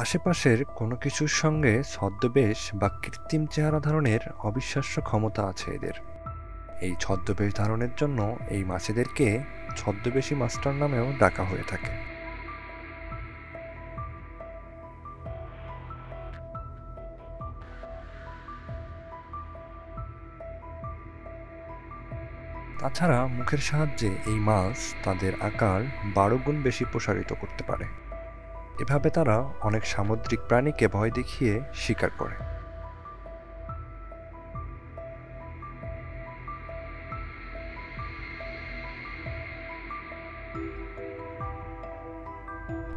আশেপাশের কোনো কিছুর সঙ্গে ছদ্মবেশ বা কৃত্রিম চেহারা ধারণের অবিশ্বাস্য ক্ষমতা আছে এদের। এই ছদ্মবেশ ধারণের জন্য এই মাছেদেরকে ছদ্মবেশী মাস্টার নামেও ডাকা হয়ে থাকে। তাছাড়া মুখের সাহায্যে এই মাছ তাদের আকার 12 গুণ বেশি প্রসারিত করতে পারে। এভাবে তারা অনেক সামুদ্রিক প্রাণীকে ভয় দেখিয়ে শিকার করে।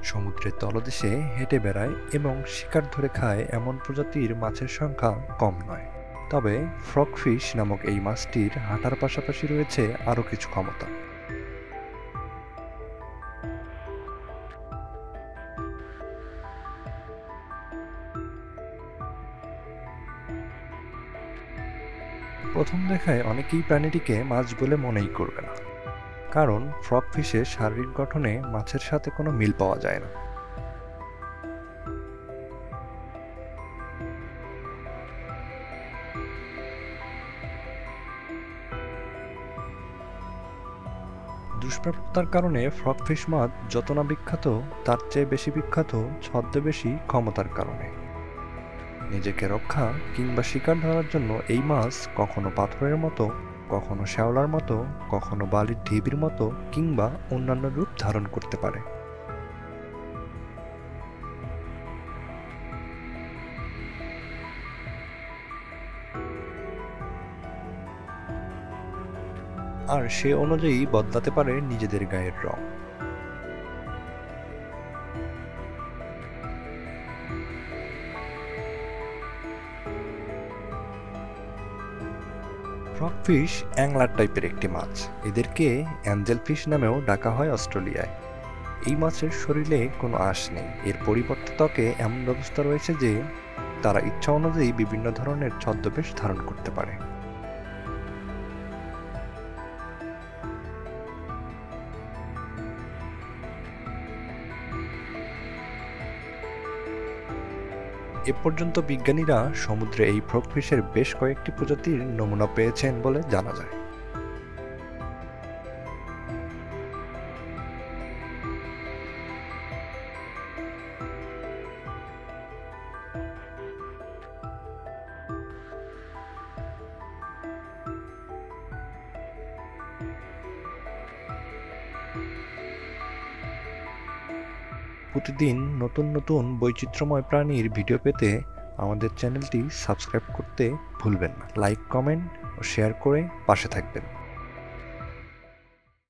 সমুদ্রের তলদেশে হেঁটে বেড়ায় এবং শিকার ধরে খায় এমন প্রজাতির মাছের সংখ্যা কম নয়। তবে ফ্রগফিশ নামক এই মাছটির হাঁটার পাশাপাশি রয়েছে আরও কিছু ক্ষমতা। প্রথম দেখায় অনেকেই প্রাণীটিকে মাছ বলে মনেই করবে না, কারণ ফ্রগফিশের শারীরিক গঠনে মাছের সাথে কোনো মিল পাওয়া যায় না। দুষ্প্রাপ্যতার কারণে ফ্রগফিশ মাছ যত না বিখ্যাত, তার চেয়ে বেশি বিখ্যাত ছদ্মবেশী ক্ষমতার কারণে। নিজেকে রক্ষা কিংবা শিকার ধরার জন্য এই মাছ কখনো পাথরের মতো, কখনো শ্যাওলার মতো, কখনো বালির ঢিবির মতো কিংবা অন্যান্য রূপ ধারণ করতে পারে। আর সে অনুযায়ী বদলাতে পারে নিজেদের গায়ের রং। ফ্রগফিশ অ্যাংলার টাইপের একটি মাছ। এদেরকে অ্যাঞ্জেলফিশ নামেও ডাকা হয় অস্ট্রেলিয়ায়। এই মাছের শরীরে কোনো আঁশ নেই, এর পরিবর্তে ত্বকে এমন ব্যবস্থা রয়েছে যে তারা ইচ্ছা অনুযায়ী বিভিন্ন ধরনের ছদ্মবেশ ধারণ করতে পারে। এ পর্যন্ত বিজ্ঞানীরা সমুদ্রে এই ফ্রগফিশের বেশ কয়েকটি প্রজাতির নমুনা পেয়েছেন বলে জানা যায়। প্রতিদিন নতুন নতুন বৈচিত্র্যময় প্রাণীর ভিডিও পেতে আমাদের চ্যানেলটি সাবস্ক্রাইব করতে ভুলবেন না। লাইক, কমেন্ট ও শেয়ার করে পাশে থাকবেন।